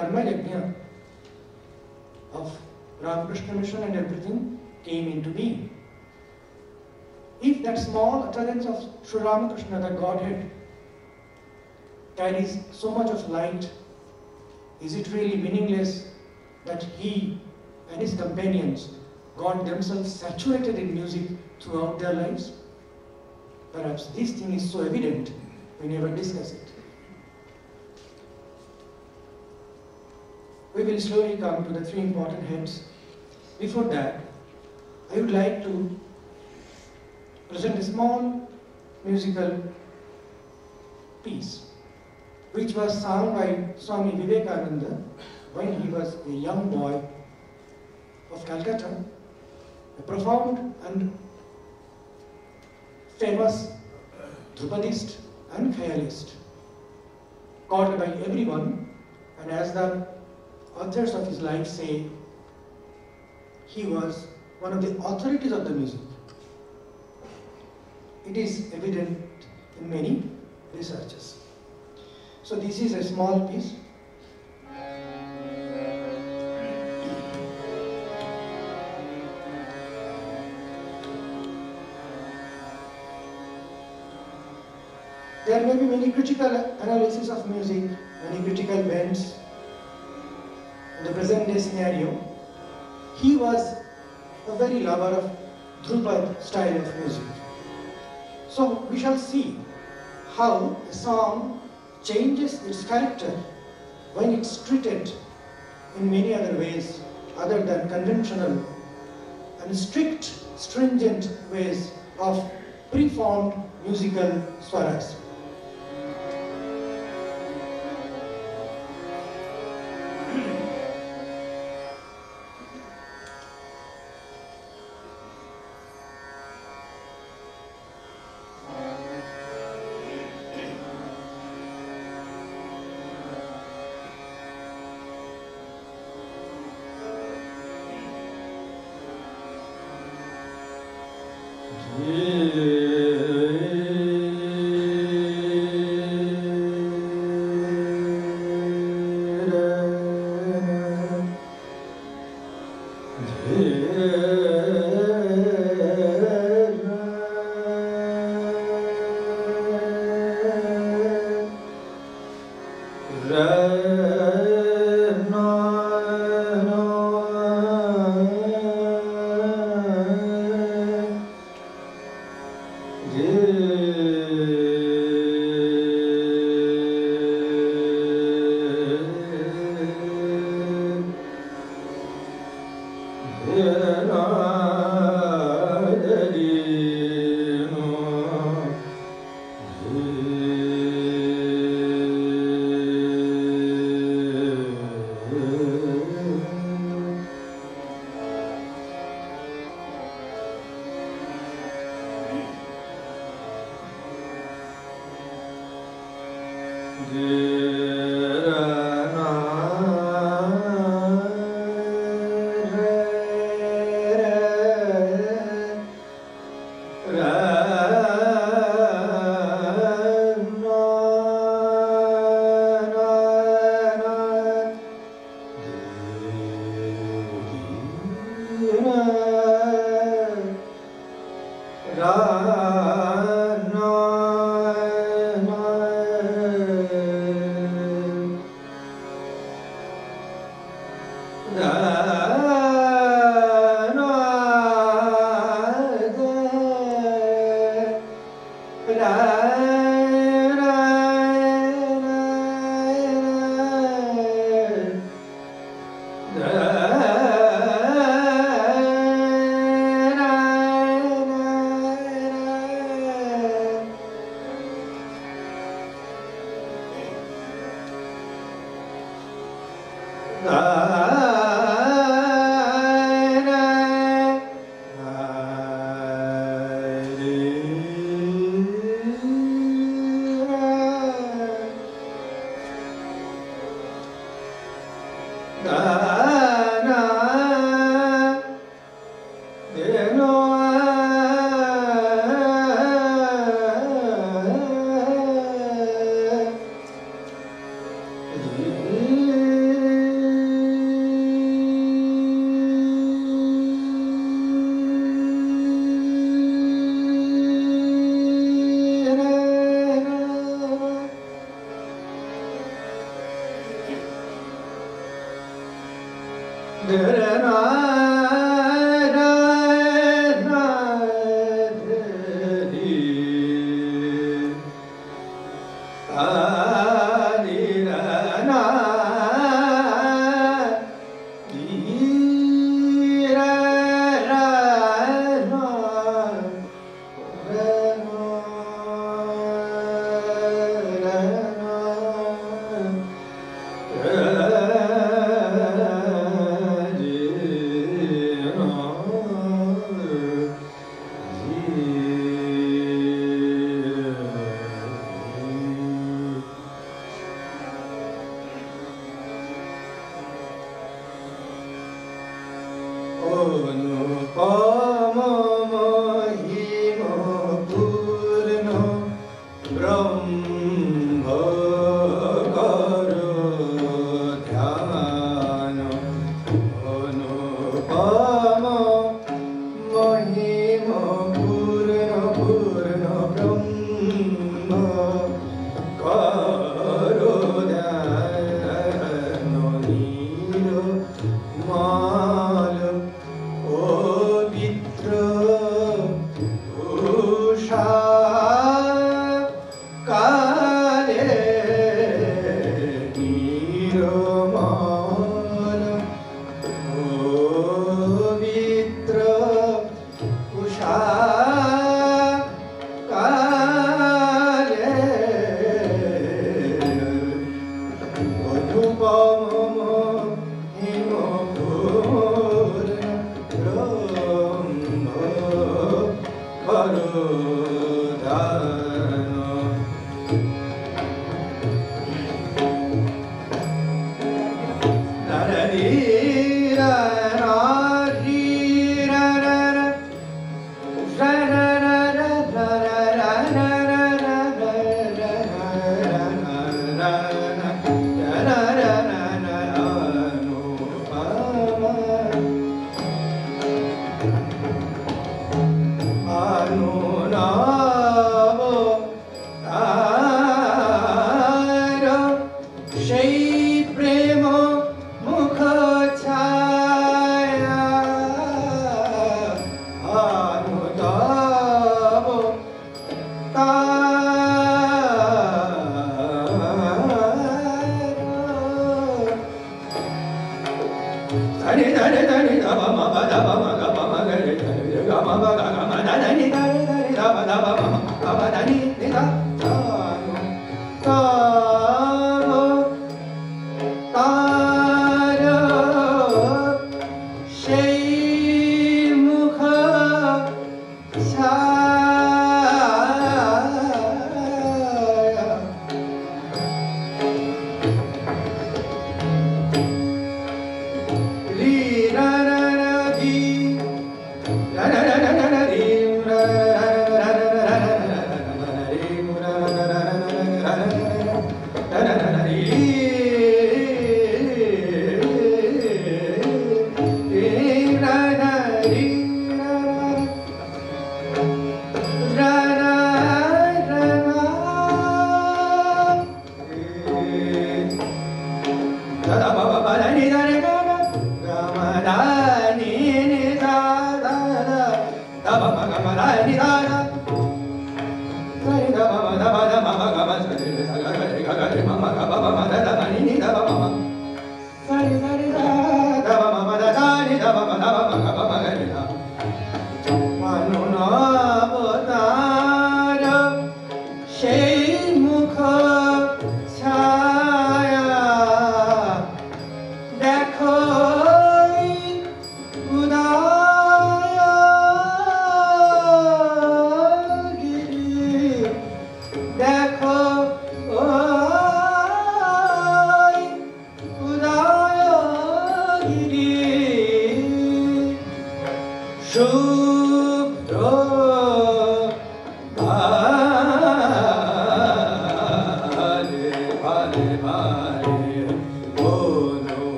Karma Yajna of Ramakrishna Mission and everything came into being. If that small utterance of Sri Ramakrishna, the Godhead, carries so much of light, is it really meaningless that he and his companions got themselves saturated in music throughout their lives? Perhaps this thing is so evident, we never discuss it. We will slowly come to the three important heads. Before that, I would like to present a small musical piece which was sung by Swami Vivekananda when he was a young boy of Calcutta, a profound and famous Dhrupadist and Khayalist, called by everyone, and as the authors of his life say, he was one of the authorities of the music. It is evident in many researches. So this is a small piece. There may be many critical analysis of music, many critical bends in the present day scenario. He was a very lover of Dhrupad style of music. So we shall see how a song changes its character when it's treated in many other ways other than conventional and strict, stringent ways of preformed musical swaras.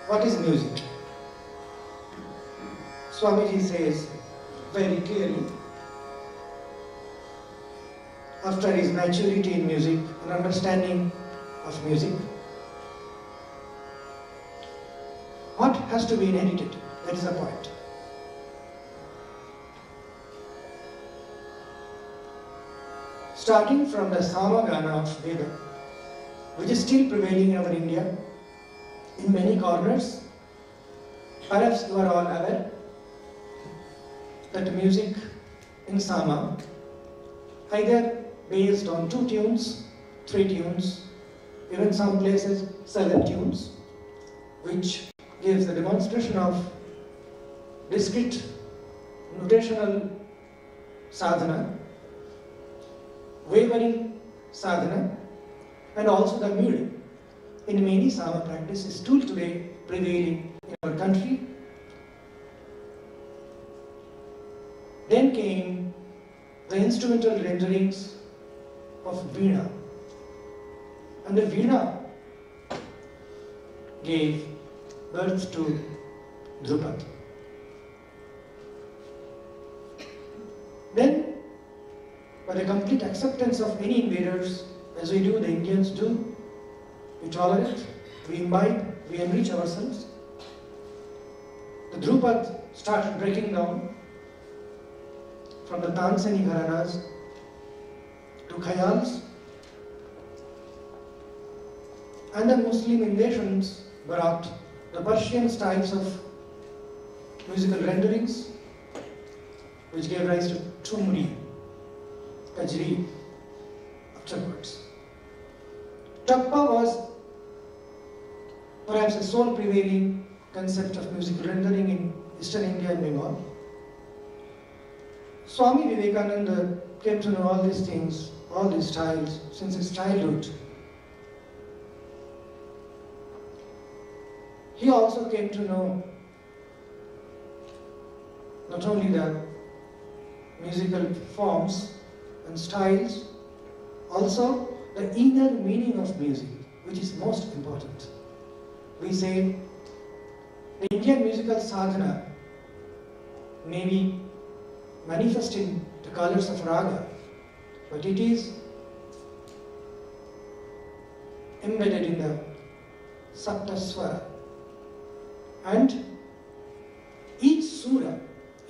What is music? Swamiji says very clearly, after his maturity in music and understanding of music, what has to be inherited? That is the point. Starting from the Samagana of Veda, which is still prevailing in our India, in many corners. Perhaps you are all aware that music in Sama, either based on 2 tunes, 3 tunes, even some places 7 tunes, which gives a demonstration of discrete notational sadhana, wavering sadhana, and also the mood in many Sama practices still today prevailing in our country. Then came the instrumental renderings of Veena, and the Veena gave birth to Dhrupad. Then, by the complete acceptance of any invaders, as we do, the Indians do, we tolerate, we imbibe, we enrich ourselves. The Dhrupad started breaking down from the Tansani Gharanas to Khayals, and the Muslim invasions brought the Persian styles of musical renderings, which gave rise to Thumri, Kajri afterwards. Tappa was perhaps a sole prevailing concept of musical rendering in Eastern India and Bengal. Swami Vivekananda came to know all these things, all these styles, since his childhood. He also came to know not only the musical forms and styles, also the inner meaning of music, which is most important. We say the Indian musical sadhana may be manifest in the colors of raga, but it is embedded in the saptaswara. And each sura,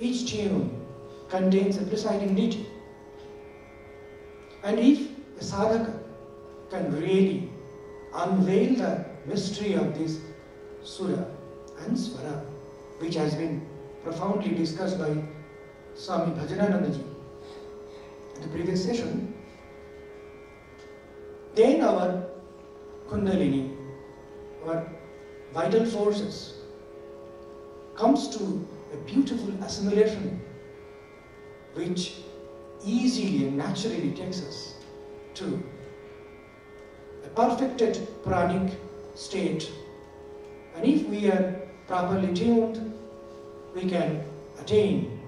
each tune contains a presiding deity. And if a sadhaka can really unveil the mystery of this sura and swara, which has been profoundly discussed by Swami Bhajananandaji in the previous session, then our Kundalini, our vital forces, comes to a beautiful assimilation which easily and naturally takes us to a perfected pranic state. And if we are properly tuned, we can attain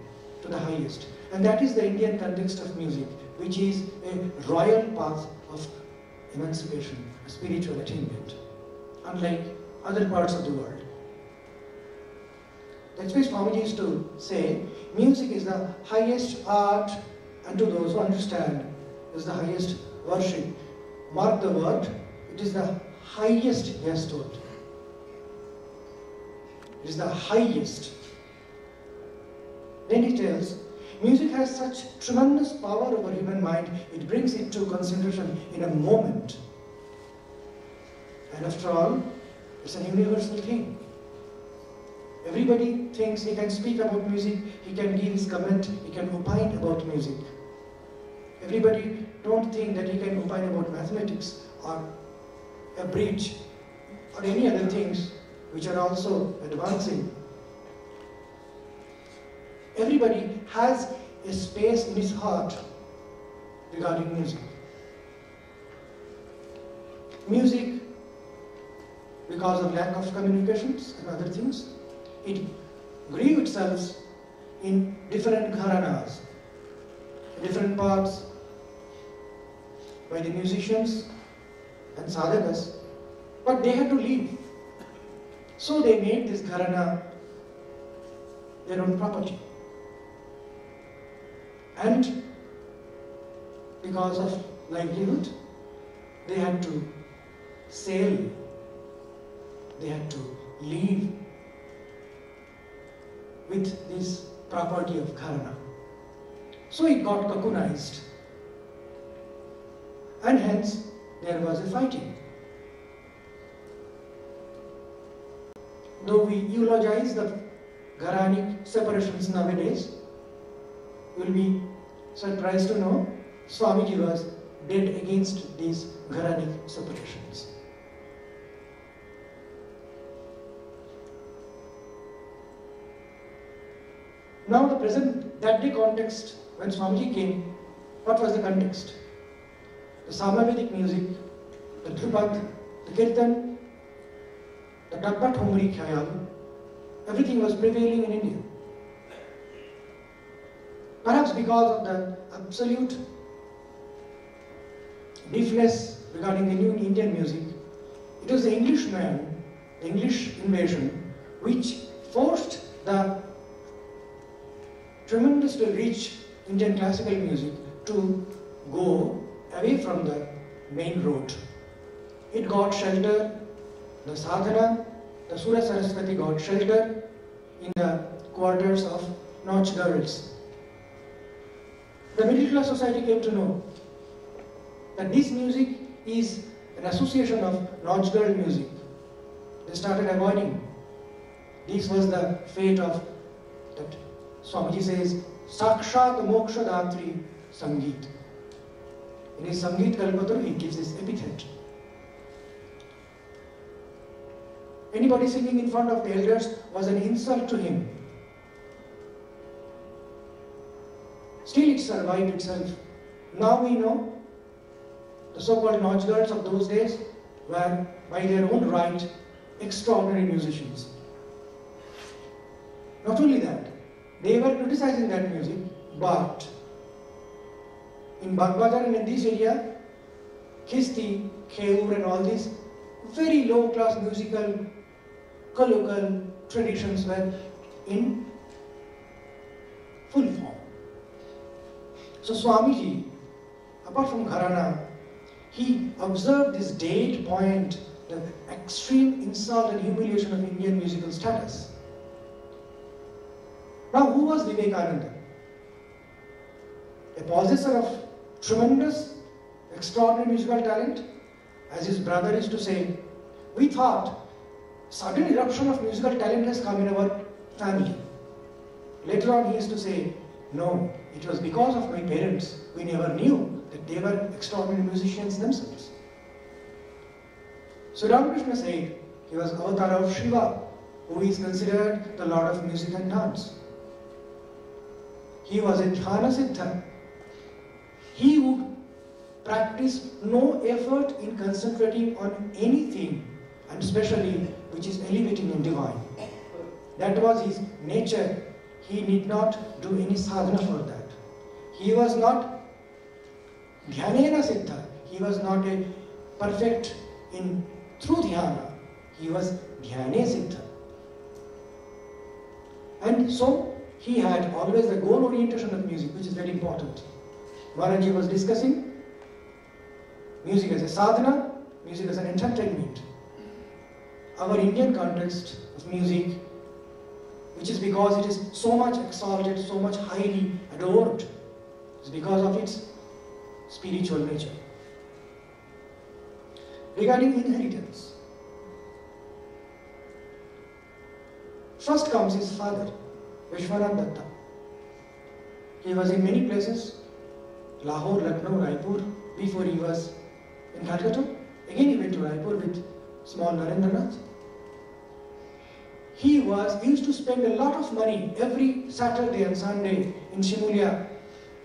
to the highest. And that is the Indian context of music, which is a royal path of emancipation, a spiritual attainment, unlike other parts of the world. That's why Swamiji used to say, music is the highest art, and to those who understand, is the highest worship. Mark the word, it is the highest, he has told. It is the highest. Then he tells, music has such tremendous power over human mind, it brings it to concentration in a moment. And after all, it's an universal thing. Everybody thinks he can speak about music, he can give his comment, he can opine about music. Everybody don't think that he can opine about mathematics or a bridge or any other things which are also advancing. Everybody has a space in his heart regarding music. Music, because of lack of communications and other things, it grew itself in different gharanas, different parts by the musicians and sadhakas, but they had to leave. So they made this gharana their own property. And because of livelihood, they had to sail, they had to leave with this property of gharana. So it got cocoonized, and hence there was a fighting. Though we eulogize the gharanic separations nowadays, you will be surprised to know Swamiji was dead against these gharanic separations. Now the present, that day context, when Swamiji came, what was the context? The Samavedic music, the Dhrupad, the Kirtan, the Dabba Thumri Khayal, everything was prevailing in India. Perhaps because of the absolute deafness regarding the new Indian music, it was the Englishman, the English invasion, which forced the tremendously rich Indian classical music to go away from the main road. It got shelter, the sadhana, the Sura Saraswati got shelter in the quarters of Nautch girls. The middle class society came to know that this music is an association of Nautch girl music. They started avoiding. This was the fate of that. Swamiji says, Sakshat Moksha Datri Sangeet. In his Sangeet Kalpataru, he gives this epithet. Anybody singing in front of the elders was an insult to him. Still it survived itself. Now we know the so-called Nautch girls of those days were, by their own right, extraordinary musicians. Not only that, they were criticizing that music, but in Bagbazar and in this area, Khisti, Kheur and all these very low-class musical, colloquial traditions were in full form. So Swamiji, apart from Gharana, he observed this date point, the extreme insult and humiliation of Indian musical status. Now, who was Vivekananda? A possessor of tremendous, extraordinary musical talent? As his brother used to say, we thought sudden eruption of musical talent has come in our family. Later on, he used to say, no, it was because of my parents. We never knew that they were extraordinary musicians themselves. So Ramakrishna said he was avatar of Shiva, who is considered the lord of music and dance. He was a Dhyana Siddha. He would practice no effort in concentrating on anything, and especially which is elevating and divine. That was his nature. He need not do any sadhana for that. He was not Dhyanena Siddha. He was not a perfect in through dhyana. He was Dhyane Siddha. And so he had always the goal orientation of music, which is very important. Maharaji was discussing music as a sadhana, music as an entertainment. Our Indian context of music, which is because it is so much exalted, so much highly adored, is because of its spiritual nature. Regarding inheritance, first comes his father, Vishwanath Datta. He was in many places, Lahore, Lucknow, Raipur, before he was in Calcutta. Again he went to Raipur with small Narendranath. He used to spend a lot of money every Saturday and Sunday in Shimulia,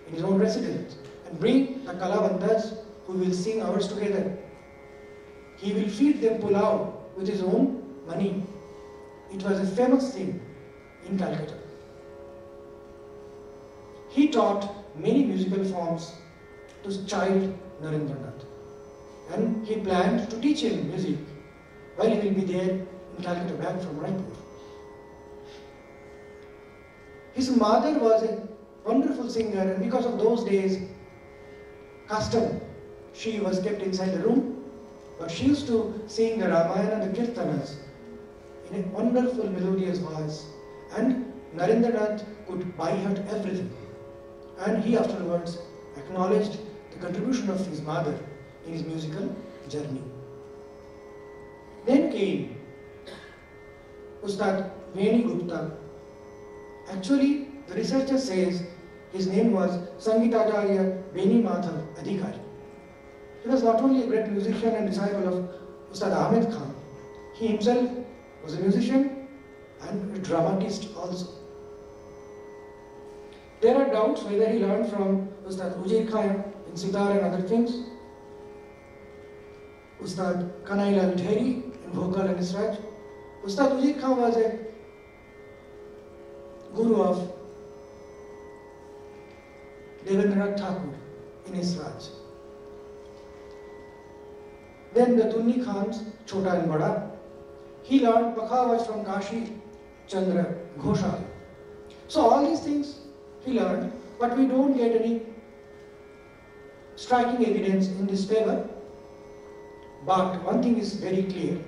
in his own residence, and bring the Kalavantas who will sing hours together. He will feed them pulao with his own money. It was a famous thing in Calcutta. He taught many musical forms to child Narendranath, and he planned to teach him music while he will be there in Calcutta, back from Raipur. His mother was a wonderful singer, and because of those days custom, she was kept inside the room, but she used to sing the Ramayana and the Kirtanas in a wonderful melodious voice, and Narendranath could buy her everything. And he afterwards acknowledged the contribution of his mother in his musical journey. Then came Ustad Veni Gupta. Actually, the researcher says his name was Sangitacharya Veni Madhav Adhikari. He was not only a great musician and disciple of Ustad Ahmed Khan, he himself was a musician and a dramatist also. There are doubts whether he learned from Ustad Ujir Khan in sitar and other things, Ustad Kanailal Dheri in vocal and Israj. Ustad Ujir Khan was a guru of Devendranath Thakur in Israj. Then the Tunni Khans, Chota and Bada. He learned Pakhavaj from Kashi Chandra Ghoshal. So all these things he learned, but we don't get any striking evidence in this favor. But one thing is very clear.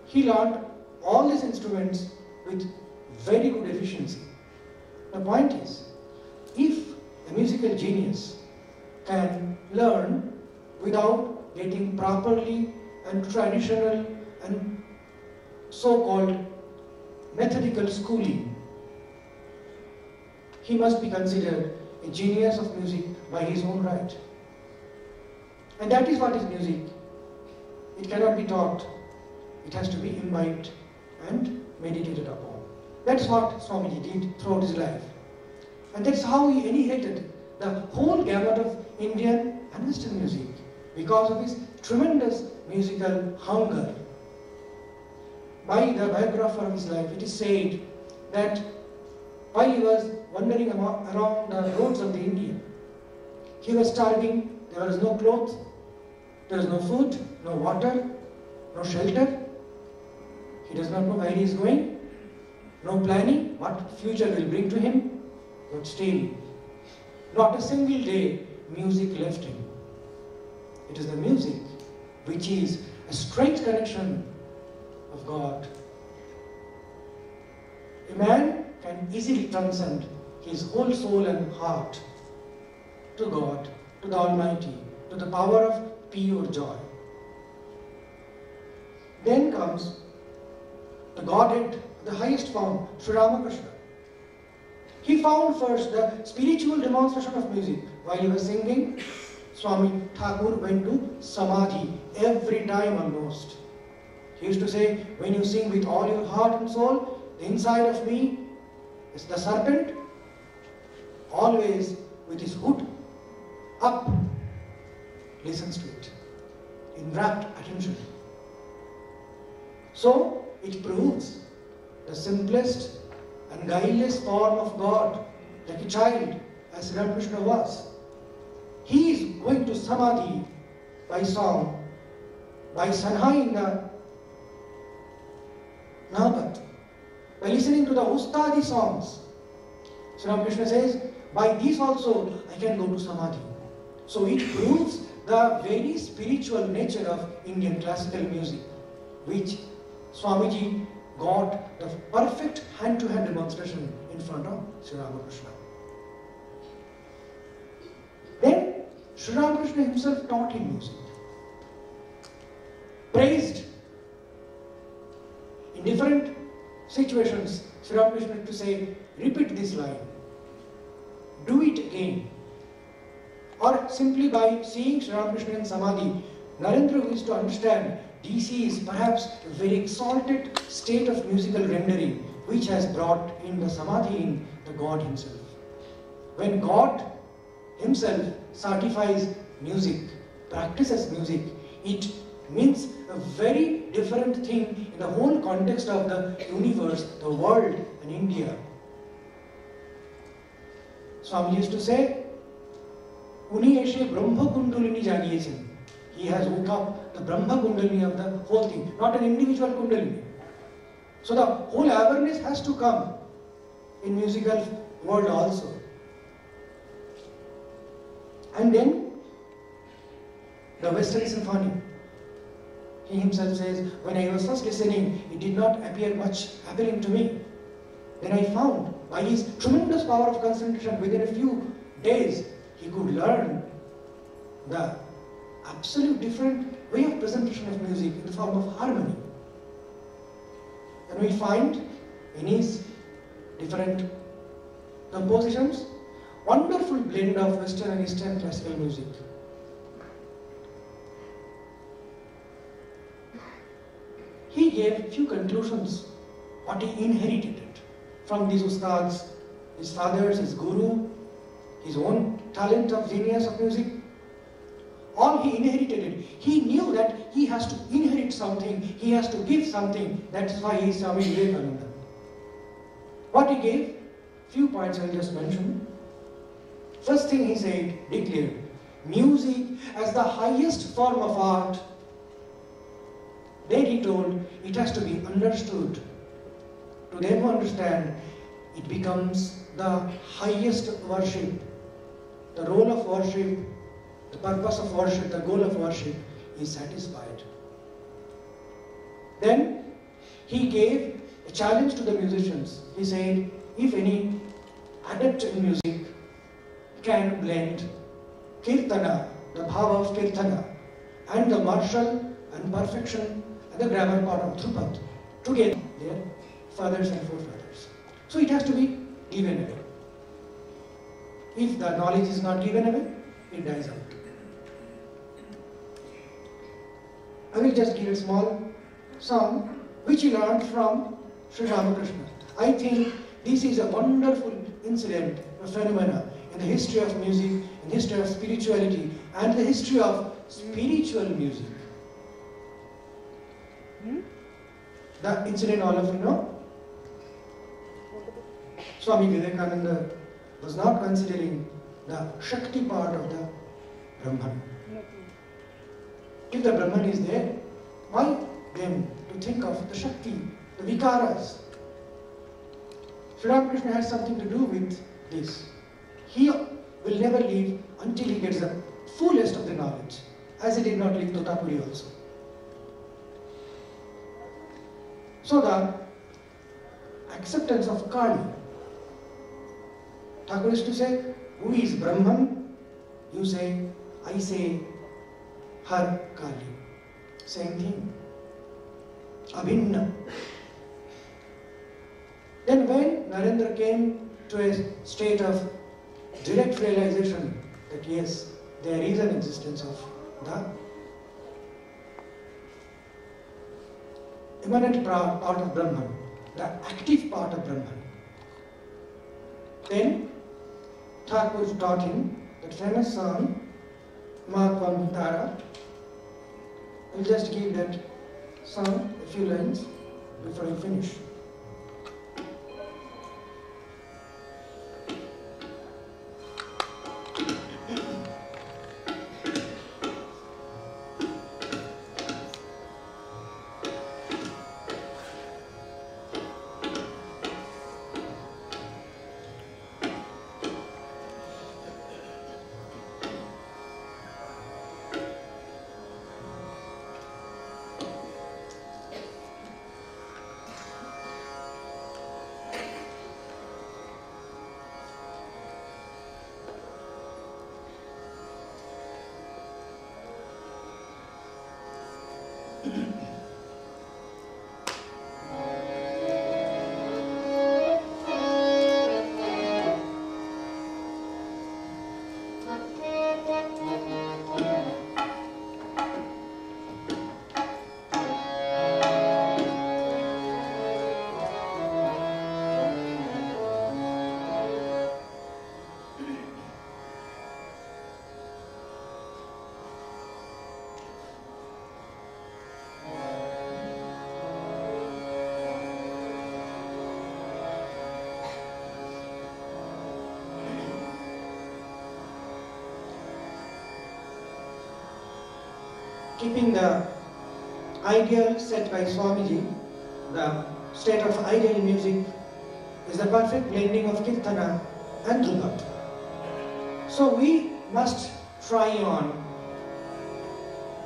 He learned all these instruments with very good efficiency. The point is, if a musical genius can learn without getting properly and traditional and so-called methodical schooling, he must be considered a genius of music by his own right. And that is what is music. It cannot be taught. It has to be imbibed and meditated upon. That's what Swamiji did throughout his life. And that's how he inherited the whole gamut of Indian and Western music, because of his tremendous musical hunger. By the biographer of his life, it is said that while he was wandering around the roads of the India, he was starving, there was no clothes, there was no food, no water, no shelter. He does not know where he is going, no planning, what future will bring to him, but still, not a single day music left him. It is the music which is a straight connection of God. A man can easily transcend his whole soul and heart to God, to the Almighty, to the power of pure joy. Then comes the Godhead, the highest form, Sri Ramakrishna. He found first the spiritual demonstration of music. While he was singing, Swami Thakur went to Samadhi every time almost. He used to say, when you sing with all your heart and soul, the inside of me is the serpent, always with his hood up, listens to it in rapt attention. So it proves the simplest and guileless form of God, like a child, as Ramakrishna was. He is going to Samadhi by song, by Sanhai in the Nabat, by listening to the Ustadi songs. So Ramakrishna says, by these also I can go to Samadhi. So it proves the very spiritual nature of Indian classical music, which Swamiji got the perfect hand-to-hand demonstration in front of Sri Ramakrishna. Then Sri Ramakrishna himself taught him music, praised. In different situations, Sri Ramakrishna used to say, repeat this line, do it again. Or simply by seeing Sri Ramakrishna in Samadhi, Narendra used to understand DC is perhaps a very exalted state of musical rendering which has brought in the Samadhi in the God himself. When God himself certifies music, practices music, it means a very different thing in the whole context of the universe, the world and India. Swami used to say, Uni eshe Brahma Kundalini jagiyechen. He has woke up the Brahma Kundalini of the whole thing, not an individual Kundalini. So the whole awareness has to come in musical world also. And then the Western Symphony. He himself says, when I was first listening, it did not appear much appealing to me. Then I found, by his tremendous power of concentration, within a few days, he could learn the absolute different way of presentation of music in the form of harmony. And we find in his different compositions, wonderful blend of Western and Eastern classical music. He gave few conclusions, what he inherited from these ustads, his fathers, his guru, his own talent of genius of music. All he inherited it. He knew that he has to inherit something, he has to give something. That's why he is Swami Vivekananda. What he gave? Few points I'll just mention. First thing he said, declared, music as the highest form of art. Then he told, it has to be understood. To them who understand, it becomes the highest worship. The role of worship, the purpose of worship, the goal of worship is satisfied. Then he gave a challenge to the musicians. He said, if any adept in music can blend kirtana, the bhava of kirtana, and the martial and perfection and the grammar part of Dhrupad together, their fathers and forefathers. So it has to be given away. If the knowledge is not given away, it dies out. I will just give a small song which he learned from Sri Ramakrishna. I think this is a wonderful incident, a phenomena in the history of music, in the history of spirituality, and the history of spiritual music. The incident all of you know. Swami Vivekananda was not considering the Shakti part of the Brahman. If the Brahman is there, why then to think of the Shakti, the Vikaras? Sri Ramakrishna has something to do with this. He will never leave until he gets the fullest of the knowledge, as he did not leave Totapuri also. So the acceptance of Kali. Thakur used to say, who is Brahman? You say, I say, Har Kali. Same thing. Abhinna. Then when Narendra came to a state of direct realization that yes, there is an existence of the immanent part of Brahman, the active part of Brahman, then Thakur taught him that famous song, Mahakvam Tara. I'll just give that song a few lines before I finish. Keeping the ideal set by Swamiji, the state of ideal music is the perfect blending of Kirtana and Dhruvat. So we must try on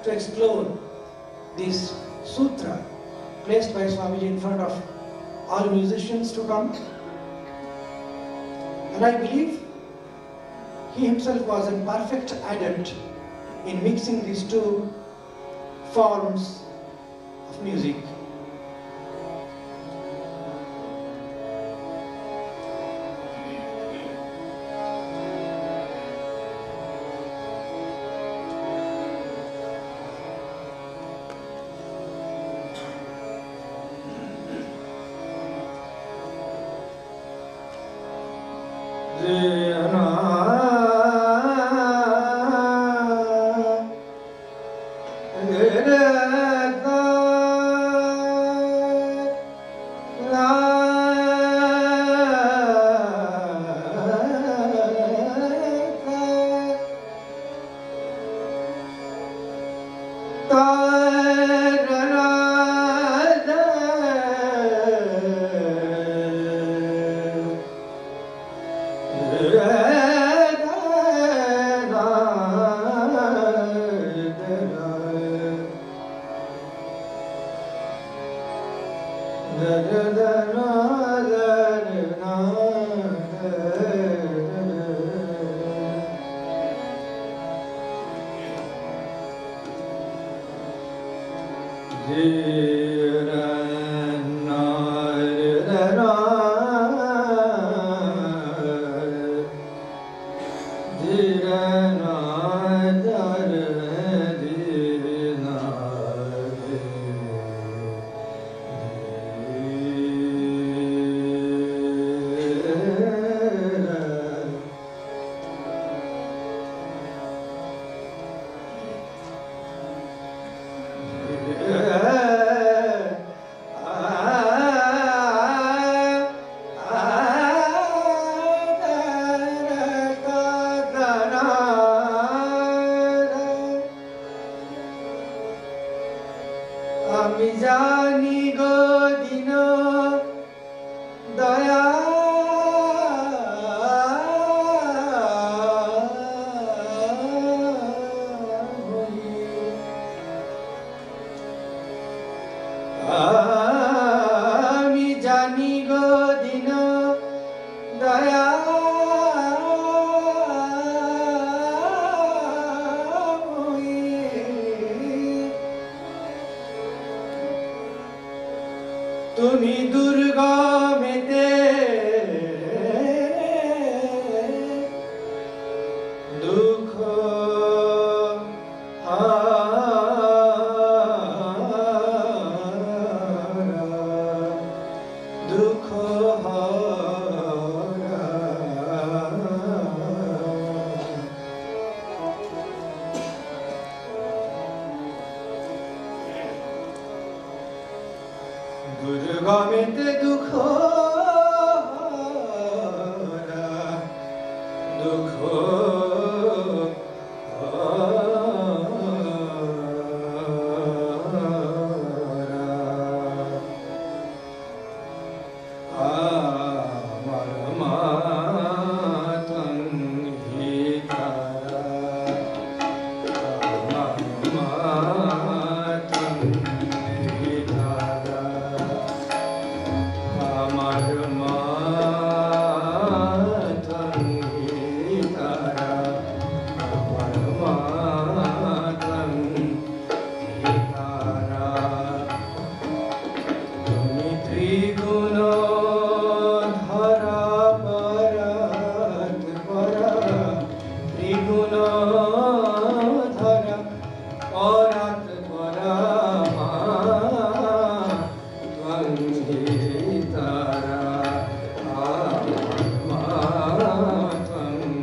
to explore this sutra placed by Swamiji in front of all musicians to come. And I believe he himself was a perfect adept in mixing these two forms of music. Mama परात् परमा त्वङ्गीतरा आत्मा त्वङ्गीतरा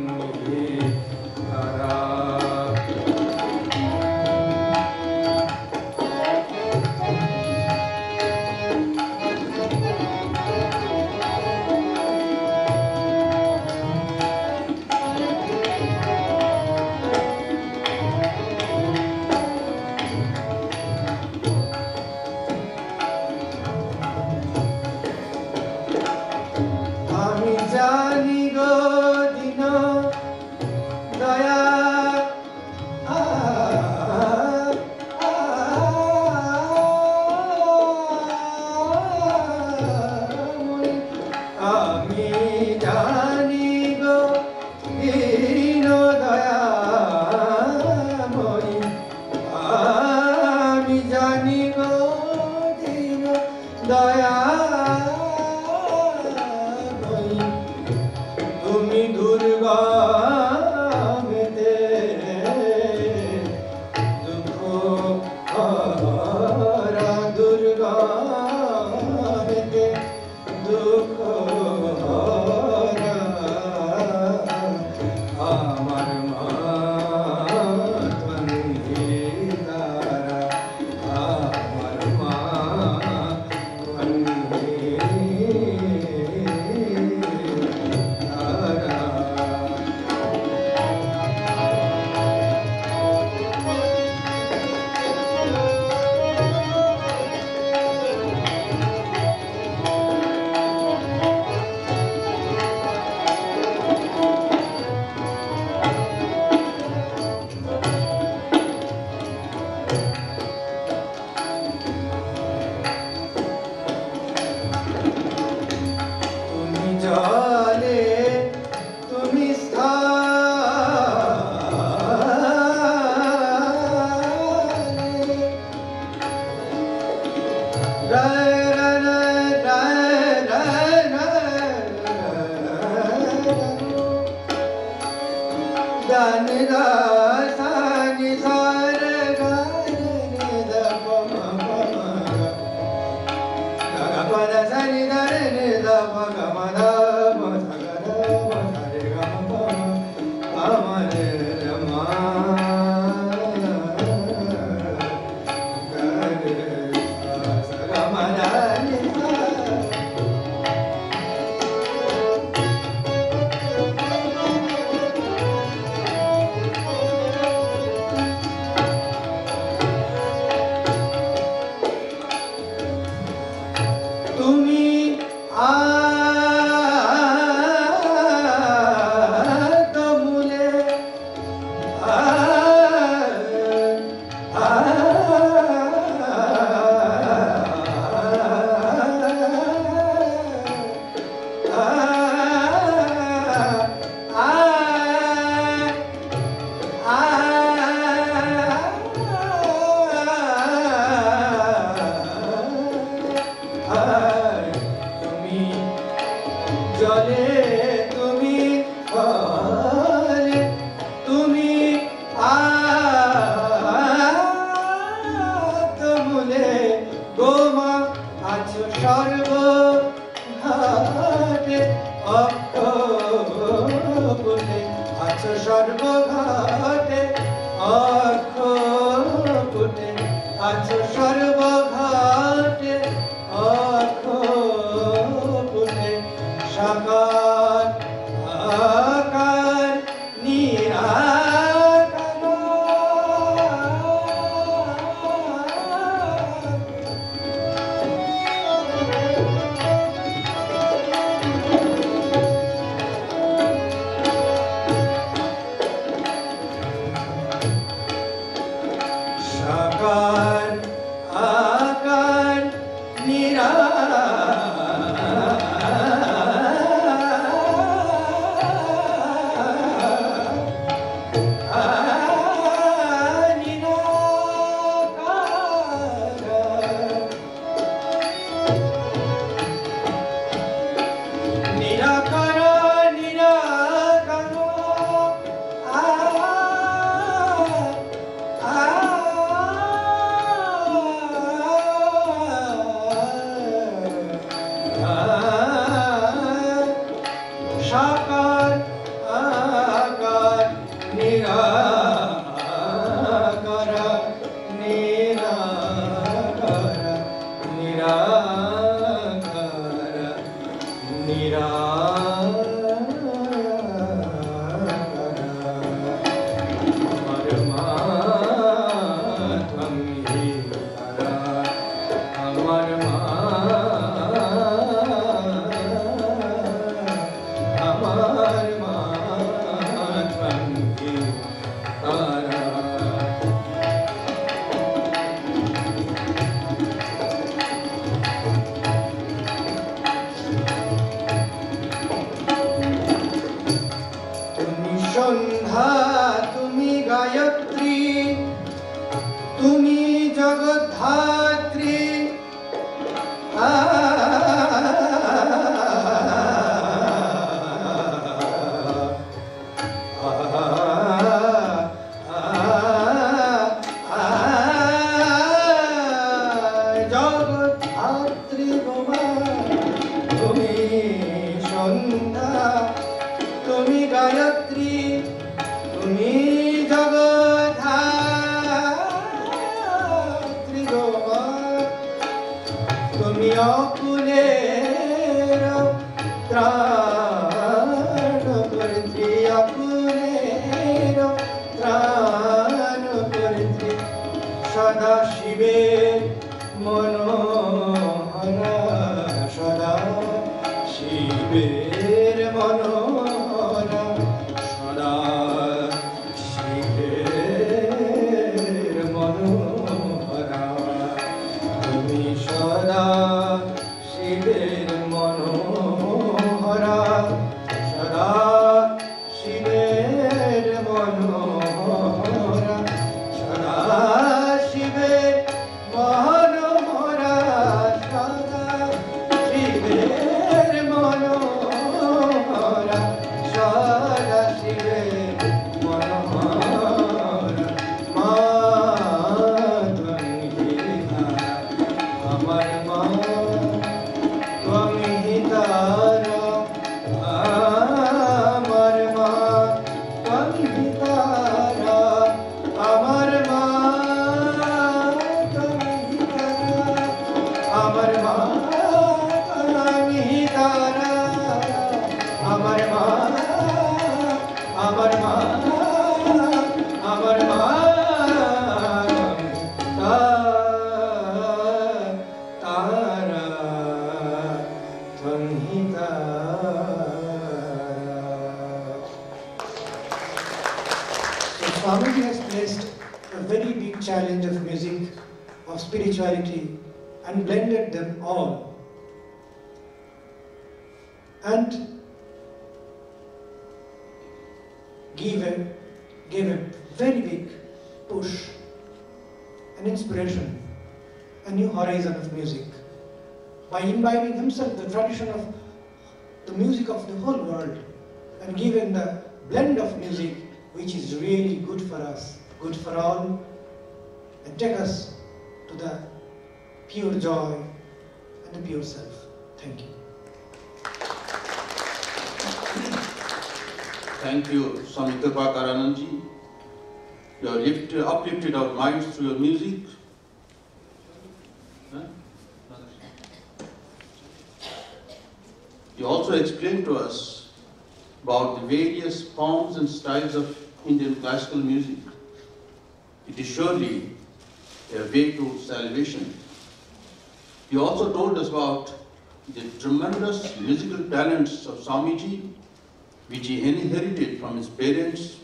Swamiji has placed a very big challenge of music, of spirituality, and blended them all. And gave a very big push, an inspiration, a new horizon of music, by imbibing himself the tradition of the music of the whole world and giving the blend of music which is really good for us, good for all, and take us to the pure joy and the pure self. Thank you. Thank you, Swami Kripakaranandji. You have uplifted our minds through your music. You also explained to us about the various forms and styles of Indian classical music. It is surely a way to salvation. You also told us about the tremendous musical talents of Swamiji, which he inherited from his parents